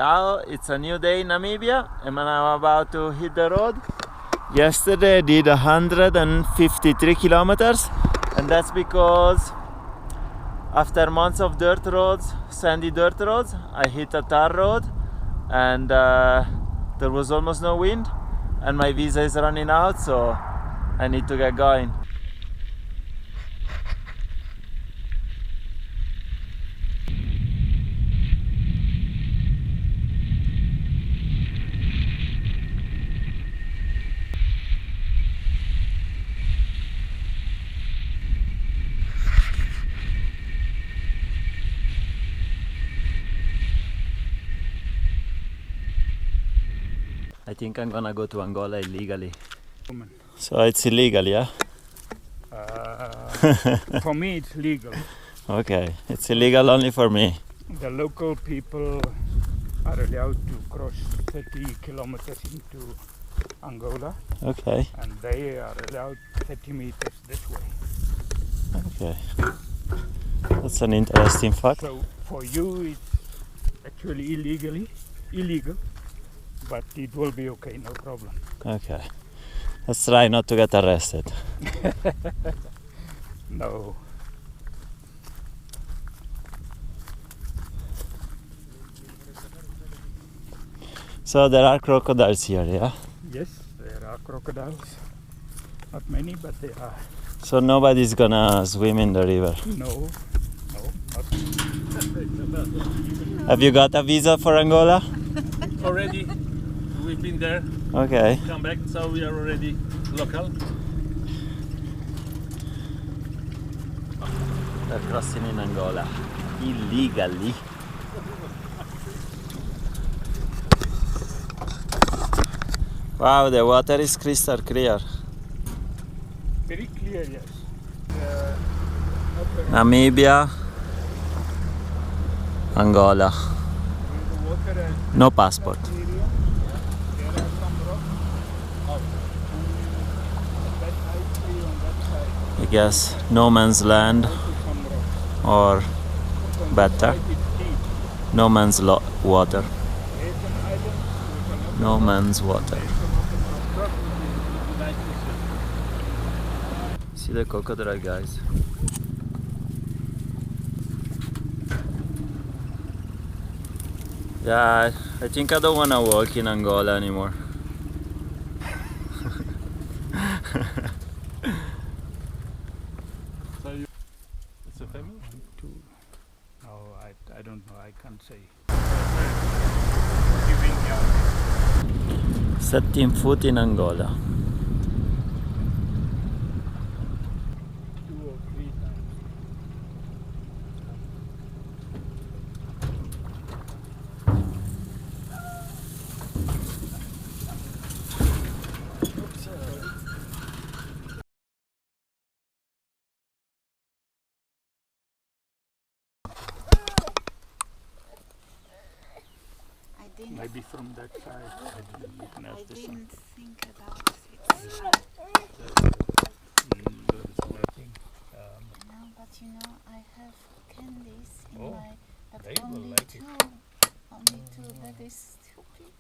Ciao, it's a new day in Namibia and I'm about to hit the road. Yesterday I did 153 kilometers, and that's because after months of dirt roads, sandy dirt roads, I hit a tar road and there was almost no wind and my visa is running out, so I need to get going. I think I'm gonna go to Angola illegally. So it's illegal, yeah? For me it's legal. Okay, it's illegal only for me. The local people are allowed to cross 30 kilometers into Angola. Okay. And they are allowed 30 meters this way. Okay. That's an interesting fact. So for you it's actually illegal, but it will be okay, no problem. Okay. Let's try not to get arrested. No. So there are crocodiles here, yeah? Yes, there are crocodiles. Not many, but there are. So nobody's gonna swim in the river? No, not. Have you got a visa for Angola? Already, we've been there. Okay. Come back, so we are already local. They're crossing in Angola illegally. Wow, the water is crystal clear. Very clear, yes. Namibia, Angola. No passport. I guess no man's land, or better, no man's water. No man's water. See the crocodile, guys. Yeah, I think I don't want to walk in Angola anymore. So it's a family? No, I don't know, I can't say. 17 foot in Angola. 2 or 3 times. Maybe from that side. You can ask the son. didn't think about it. There's nothing. No, but you know, I have candies in Oh, my. But they will only like it. two. Only two. That is stupid.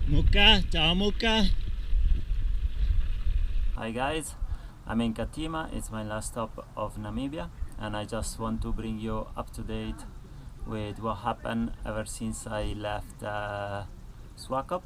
Muka, ciao Muka. Hi guys, I'm in Katima. It's my last stop of Namibia, and I just want to bring you up to date with what happened ever since I left Swakop.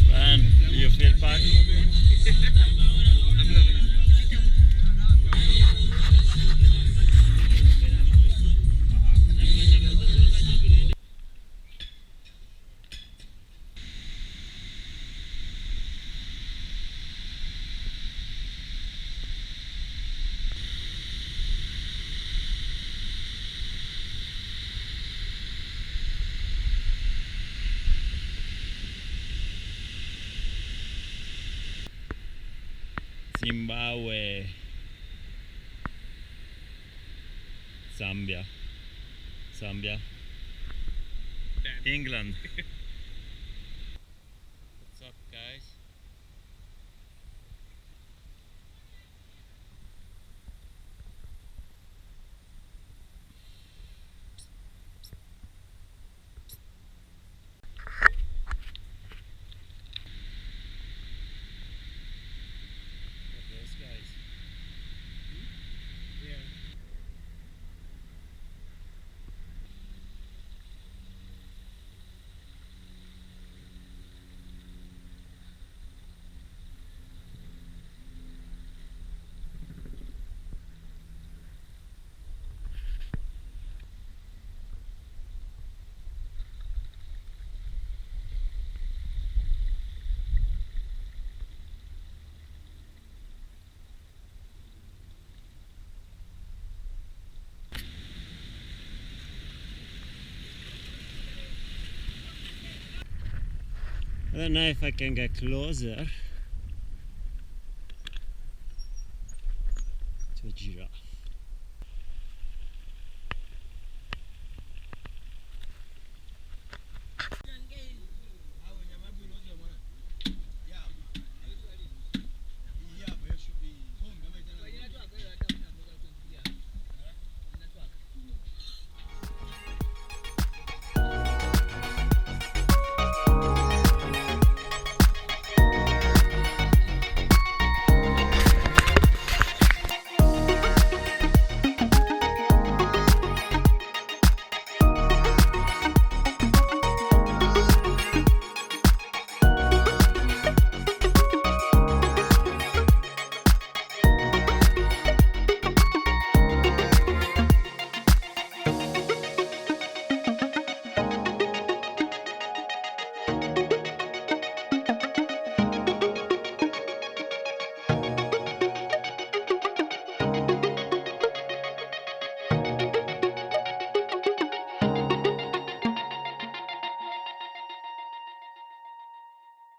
Man, you feel back? Zimbabwe, Zambia, England. What's up, guys? Those guys. Yeah. I don't know if I can get closer.